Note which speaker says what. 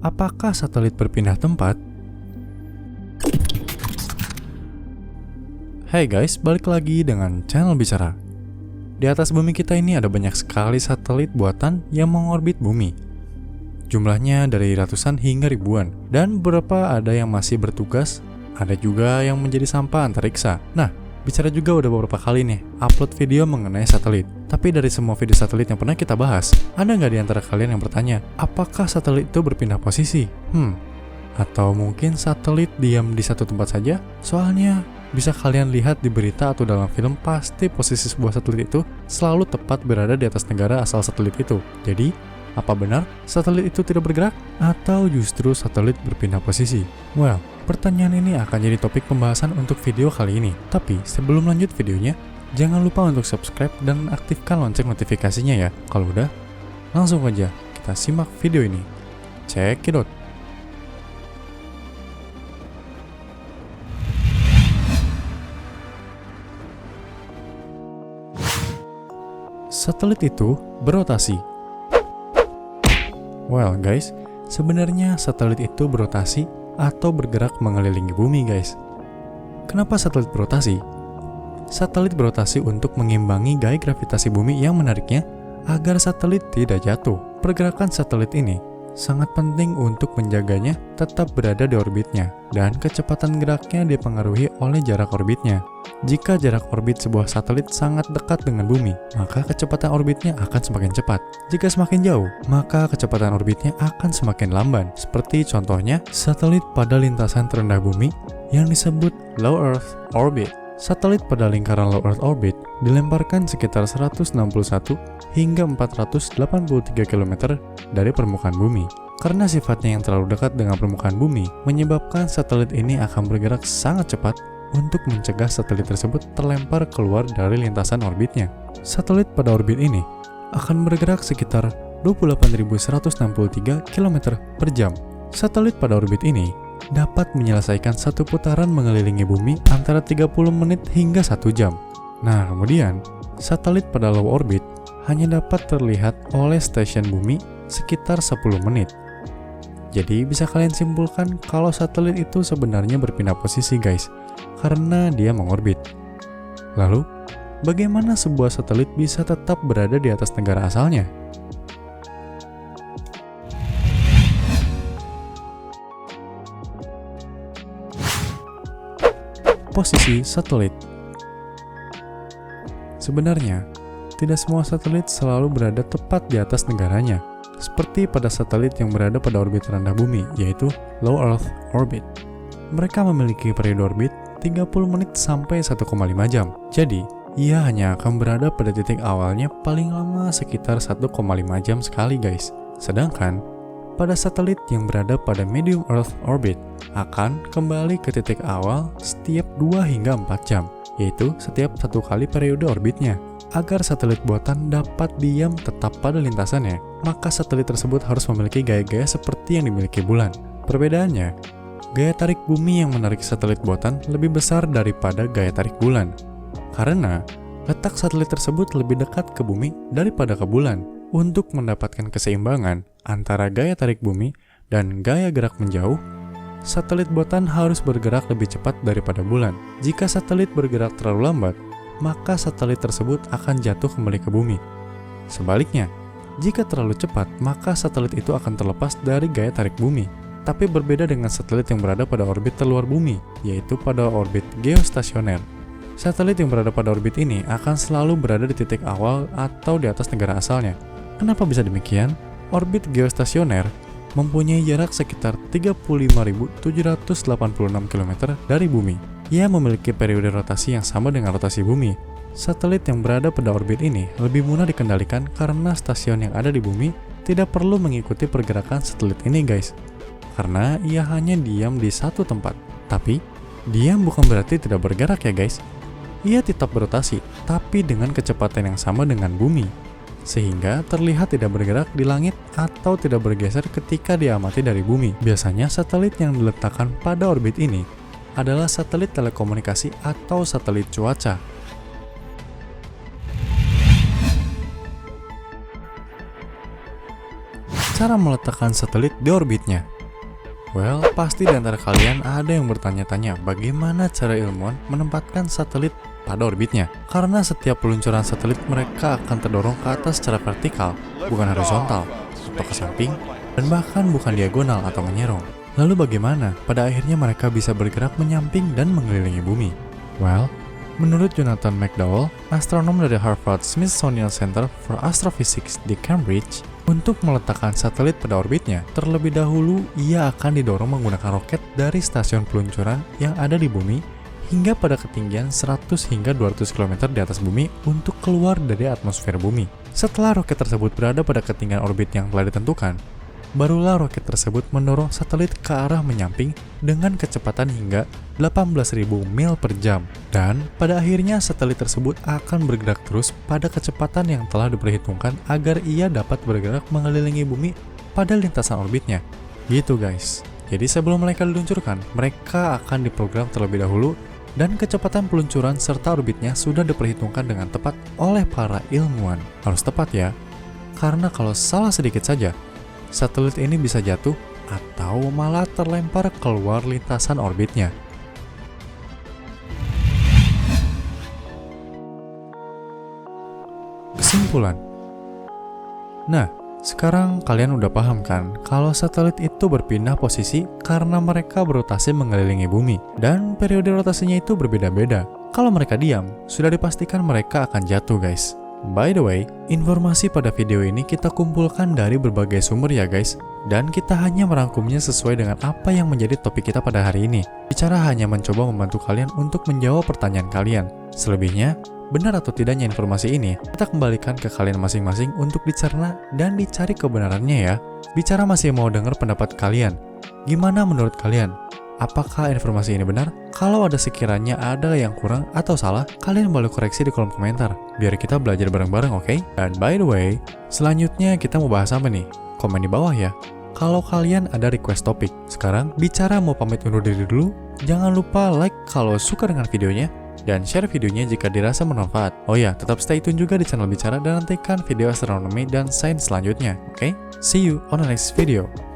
Speaker 1: Apakah satelit berpindah tempat? Hey guys, balik lagi dengan channel Bicara. Di atas bumi kita ini ada banyak sekali satelit buatan yang mengorbit bumi. Jumlahnya dari ratusan hingga ribuan, dan beberapa ada yang masih bertugas, ada juga yang menjadi sampah antariksa. Nah, Bicara juga udah beberapa kali nih upload video mengenai satelit. Tapi dari semua video satelit yang pernah kita bahas, ada nggak di antara kalian yang bertanya, apakah satelit itu berpindah posisi? Atau mungkin satelit diam di satu tempat saja? Soalnya bisa kalian lihat di berita atau dalam film, pasti posisi sebuah satelit itu selalu tepat berada di atas negara asal satelit itu. Jadi, apa benar satelit itu tidak bergerak? Atau justru satelit berpindah posisi? Well, pertanyaan ini akan jadi topik pembahasan untuk video kali ini. Tapi sebelum lanjut videonya, jangan lupa untuk subscribe dan aktifkan lonceng notifikasinya ya. Kalau udah, langsung aja kita simak video ini. Check it out. Satelit itu berotasi. Well guys, sebenarnya satelit itu berotasi atau bergerak mengelilingi bumi guys. Kenapa satelit berotasi? Satelit berotasi untuk mengimbangi gaya gravitasi bumi yang menariknya agar satelit tidak jatuh. Pergerakan satelit ini sangat penting untuk menjaganya tetap berada di orbitnya, dan kecepatan geraknya dipengaruhi oleh jarak orbitnya. Jika jarak orbit sebuah satelit sangat dekat dengan bumi, maka kecepatan orbitnya akan semakin cepat. Jika semakin jauh, maka kecepatan orbitnya akan semakin lamban. Seperti contohnya, satelit pada lintasan terendah bumi yang disebut Low Earth Orbit. Satelit pada lingkaran Low Earth Orbit dilemparkan sekitar 161 hingga 483 km dari permukaan bumi. Karena sifatnya yang terlalu dekat dengan permukaan bumi, menyebabkan satelit ini akan bergerak sangat cepat untuk mencegah satelit tersebut terlempar keluar dari lintasan orbitnya. Satelit pada orbit ini akan bergerak sekitar 28.163 km per jam. Satelit pada orbit ini dapat menyelesaikan satu putaran mengelilingi bumi antara 30 menit hingga 1 jam. Nah, kemudian, satelit pada low orbit hanya dapat terlihat oleh stasiun bumi sekitar 10 menit. Jadi bisa kalian simpulkan kalau satelit itu sebenarnya berpindah posisi guys, karena dia mengorbit. Lalu, bagaimana sebuah satelit bisa tetap berada di atas negara asalnya? Posisi satelit. Sebenarnya, tidak semua satelit selalu berada tepat di atas negaranya, seperti pada satelit yang berada pada orbit rendah bumi, yaitu Low Earth Orbit. Mereka memiliki periode orbit 30 menit sampai 1,5 jam. Jadi, ia hanya akan berada pada titik awalnya paling lama sekitar 1,5 jam sekali guys. Sedangkan, pada satelit yang berada pada Medium Earth Orbit akan kembali ke titik awal setiap 2 hingga 4 jam, yaitu setiap satu kali periode orbitnya. Agar satelit buatan dapat diam tetap pada lintasannya, maka satelit tersebut harus memiliki gaya-gaya seperti yang dimiliki bulan. Perbedaannya, gaya tarik bumi yang menarik satelit buatan lebih besar daripada gaya tarik bulan. Karena letak satelit tersebut lebih dekat ke bumi daripada ke bulan. Untuk mendapatkan keseimbangan antara gaya tarik bumi dan gaya gerak menjauh, satelit buatan harus bergerak lebih cepat daripada bulan. Jika satelit bergerak terlalu lambat, maka satelit tersebut akan jatuh kembali ke bumi. Sebaliknya, jika terlalu cepat, maka satelit itu akan terlepas dari gaya tarik bumi. Tapi berbeda dengan satelit yang berada pada orbit terluar bumi, yaitu pada orbit geostasioner. Satelit yang berada pada orbit ini akan selalu berada di titik awal atau di atas negara asalnya. Kenapa bisa demikian? Orbit geostasioner mempunyai jarak sekitar 35.786 km dari bumi. Ia memiliki periode rotasi yang sama dengan rotasi bumi. Satelit yang berada pada orbit ini lebih mudah dikendalikan karena stasiun yang ada di bumi tidak perlu mengikuti pergerakan satelit ini guys. Karena ia hanya diam di satu tempat. Tapi, diam bukan berarti tidak bergerak ya guys. Ia tetap berotasi, tapi dengan kecepatan yang sama dengan bumi. Sehingga terlihat tidak bergerak di langit atau tidak bergeser ketika diamati dari bumi. Biasanya satelit yang diletakkan pada orbit ini adalah satelit telekomunikasi atau satelit cuaca. cara meletakkan satelit di orbitnya. Well, pasti di antara kalian ada yang bertanya-tanya bagaimana cara ilmuwan menempatkan satelit pada orbitnya. Karena setiap peluncuran satelit mereka akan terdorong ke atas secara vertikal, bukan horizontal, atau ke samping, dan bahkan bukan diagonal atau menyerong. Lalu bagaimana pada akhirnya mereka bisa bergerak menyamping dan mengelilingi bumi? Well, menurut Jonathan McDowell, astronom dari Harvard Smithsonian Center for Astrophysics di Cambridge, untuk meletakkan satelit pada orbitnya, terlebih dahulu ia akan didorong menggunakan roket dari stasiun peluncuran yang ada di bumi hingga pada ketinggian 100 hingga 200 km di atas bumi untuk keluar dari atmosfer bumi. Setelah roket tersebut berada pada ketinggian orbit yang telah ditentukan, barulah roket tersebut mendorong satelit ke arah menyamping dengan kecepatan hingga 18.000 mil per jam. Dan pada akhirnya satelit tersebut akan bergerak terus pada kecepatan yang telah diperhitungkan agar ia dapat bergerak mengelilingi bumi pada lintasan orbitnya. Gitu guys. Jadi sebelum mereka diluncurkan, mereka akan diprogram terlebih dahulu dan kecepatan peluncuran serta orbitnya sudah diperhitungkan dengan tepat oleh para ilmuwan. Harus tepat ya, karena kalau salah sedikit saja, satelit ini bisa jatuh atau malah terlempar keluar lintasan orbitnya. Kesimpulan. Nah, sekarang kalian udah paham kan kalau satelit itu berpindah posisi karena mereka berotasi mengelilingi bumi dan periode rotasinya itu berbeda-beda. Kalau mereka diam, sudah dipastikan mereka akan jatuh guys. By the way, informasi pada video ini kita kumpulkan dari berbagai sumber ya guys, dan kita hanya merangkumnya sesuai dengan apa yang menjadi topik kita pada hari ini. Bicara hanya mencoba membantu kalian untuk menjawab pertanyaan kalian. Selebihnya, benar atau tidaknya informasi ini, kita kembalikan ke kalian masing-masing untuk dicerna dan dicari kebenarannya ya. Bicara masih mau dengar pendapat kalian. Gimana menurut kalian? Apakah informasi ini benar? Kalau ada sekiranya ada yang kurang atau salah, kalian boleh koreksi di kolom komentar, biar kita belajar bareng-bareng, oke? Dan by the way, selanjutnya kita mau bahas apa nih? Komen di bawah ya. Kalau kalian ada request topik. Sekarang, Bicara mau pamit undur diri dulu. Jangan lupa like kalau suka dengan videonya, dan share videonya jika dirasa bermanfaat. Oh ya, tetap stay tune juga di channel Bicara dan nantikan video astronomi dan sains selanjutnya, oke? See you on the next video.